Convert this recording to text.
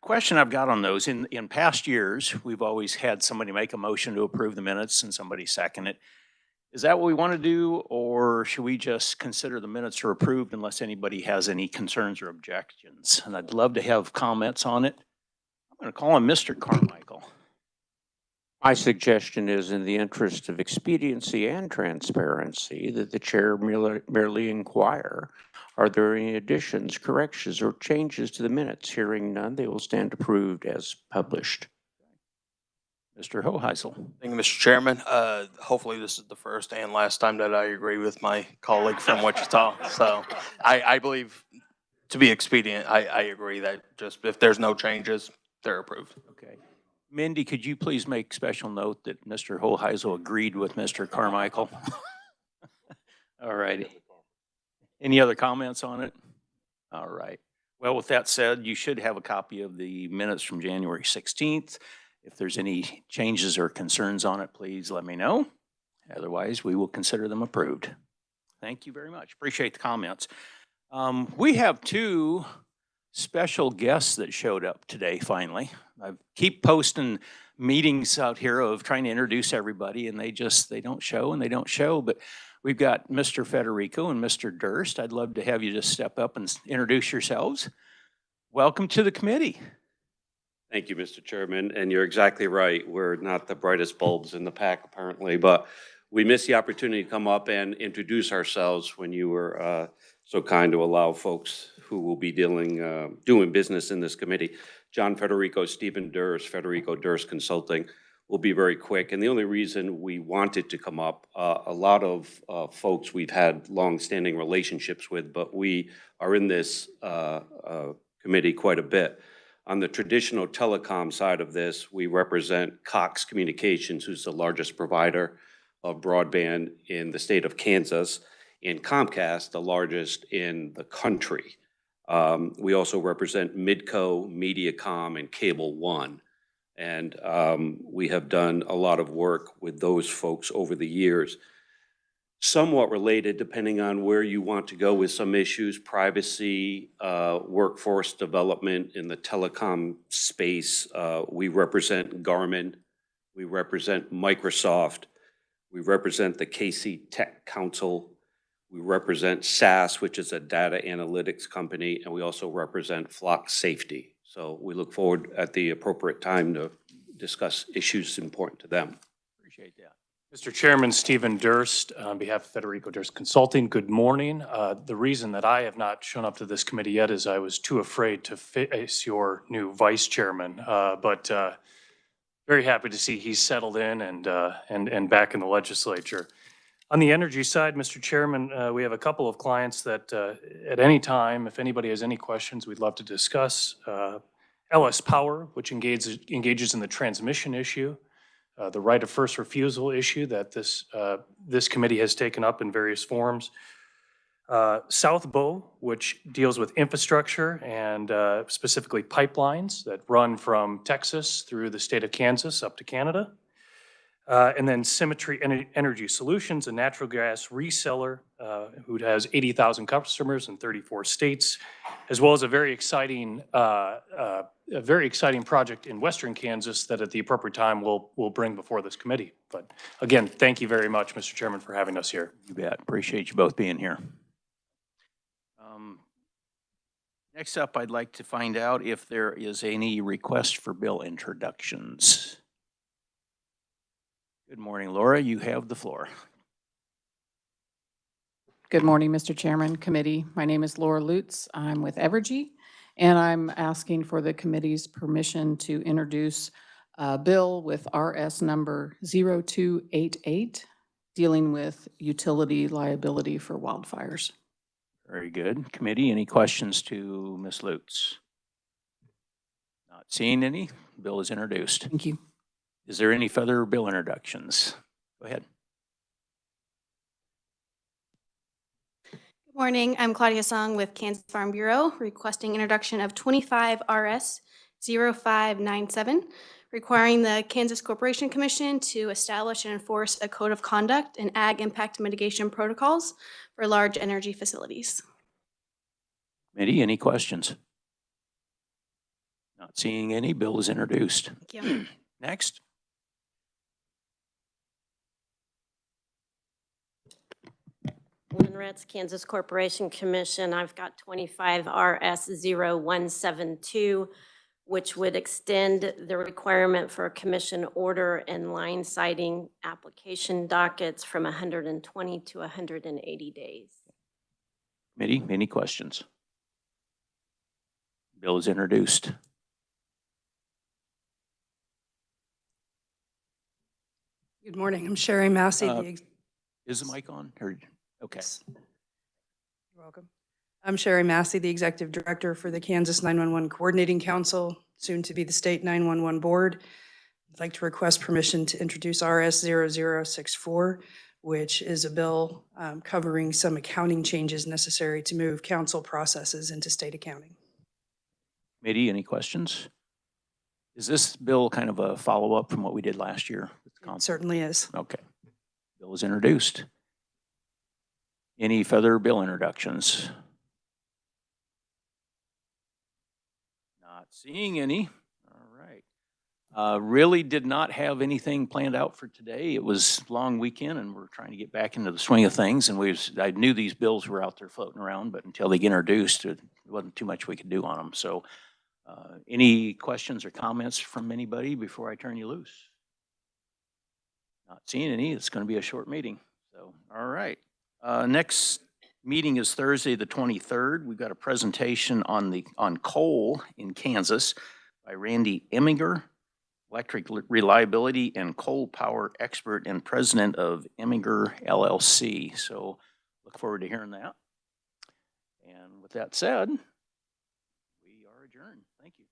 question I've got on those, in past years, we've always had somebody make a motion to approve the minutes and somebody second it. Is that what we want to do, or should we just consider the minutes are approved unless anybody has any concerns or objections? And I'd love to have comments on it. I'm going to call on Mr. Carmichael. My suggestion is, in the interest of expediency and transparency, that the chair merely inquire, are there any additions, corrections, or changes to the minutes? Hearing none, they will stand approved as published. Mr. Hoheisel. Thank you, Mr. Chairman. Hopefully this is the first and last time that I agree with my colleague from Wichita. So I believe, to be expedient, I agree that just if there's no changes, they're approved. Okay. Mindy, could you please make special note that Mr. Hoheisel agreed with Mr. Carmichael? All righty. Any other comments on it? All right. Well, with that said, you should have a copy of the minutes from January 16th. If there's any changes or concerns on it, please let me know. Otherwise, we will consider them approved. Thank you very much. Appreciate the comments. We have two special guests that showed up today, finally. I keep posting meetings out here of trying to introduce everybody, and they don't show, but we've got Mr. Federico and Mr. Durst. I'd love to have you just step up and introduce yourselves. Welcome to the committee. Thank you, Mr. Chairman, and you're exactly right. We're not the brightest bulbs in the pack, apparently, but we missed the opportunity to come up and introduce ourselves when you were so kind to allow folks who will be doing business in this committee. John Federico, Stephen Durst, Federico Durst Consulting. Will be very quick, and the only reason we wanted to come up, a lot of folks we've had long-standing relationships with, but we are in this committee quite a bit. On the traditional telecom side of this, we represent Cox Communications, who's the largest provider of broadband in the state of Kansas, and Comcast, the largest in the country. We also represent Midco, Mediacom, and Cable One. And we have done a lot of work with those folks over the years. Somewhat related, depending on where you want to go with some issues, privacy, workforce development in the telecom space. We represent Garmin, we represent Microsoft, we represent the KC Tech Council, we represent SAS, which is a data analytics company, and we also represent Flock Safety. So we look forward at the appropriate time to discuss issues important to them. Appreciate that. Mr. Chairman, Stephen Durst, on behalf of Federico Durst Consulting, good morning. The reason that I have not shown up to this committee yet is I was too afraid to face your new vice chairman, but very happy to see he's settled in and back in the legislature. On the energy side, Mr. Chairman, we have a couple of clients that at any time, if anybody has any questions, we'd love to discuss. LS Power, which engages in the transmission issue, the right of first refusal issue that this committee has taken up in various forms. South Bow, which deals with infrastructure and specifically pipelines that run from Texas through the state of Kansas up to Canada. And then Symmetry Energy Solutions, a natural gas reseller who has 80,000 customers in 34 states, as well as a very exciting project in Western Kansas that at the appropriate time we'll bring before this committee. But again, thank you very much, Mr. Chairman, for having us here. You bet. Appreciate you both being here. Next up, I'd like to find out if there is any request for bill introductions. Good morning, Laura. You have the floor. Good morning, Mr. Chairman, committee. My name is Laura Lutz. I'm with Evergy, and I'm asking for the committee's permission to introduce a bill with RS number 0288, dealing with utility liability for wildfires. Very good. Committee, any questions to Ms. Lutz? Not seeing any. Bill is introduced. Thank you. Is there any further bill introductions? Go ahead. Good morning. I'm Claudia Song with Kansas Farm Bureau, requesting introduction of 25 RS 0597, requiring the Kansas Corporation Commission to establish and enforce a code of conduct and ag impact mitigation protocols for large energy facilities. Committee, any questions? Not seeing any. Bill is introduced. Thank you. Next. Lynn Retz, Kansas Corporation Commission. I've got 25 RS 0172, which would extend the requirement for a commission order and line citing application dockets from 120 to 180 days. Committee, any questions? Bill is introduced. Good morning. I'm Sherry Massey. Is the mic on? Or, okay. You're welcome. I'm Sherry Massey, the Executive Director for the Kansas 911 Coordinating Council, soon to be the State 911 Board. I'd like to request permission to introduce RS 0064, which is a bill covering some accounting changes necessary to move council processes into state accounting. Committee, any questions? Is this bill kind of a follow-up from what we did last year? It certainly is. Okay. Bill is introduced. Any further bill introductions? Not seeing any. All right. Really did not have anything planned out for today. It was a long weekend and we're trying to get back into the swing of things. And I knew these bills were out there floating around, but until they get introduced, there wasn't too much we could do on them. So any questions or comments from anybody before I turn you loose? Not seeing any. It's going to be a short meeting. So, all right. Next meeting is Thursday, the 23rd. We've got a presentation on coal in Kansas by Randy Eminger, electric reliability and coal power expert and president of Eminger LLC. So look forward to hearing that. And with that said, we are adjourned. Thank you.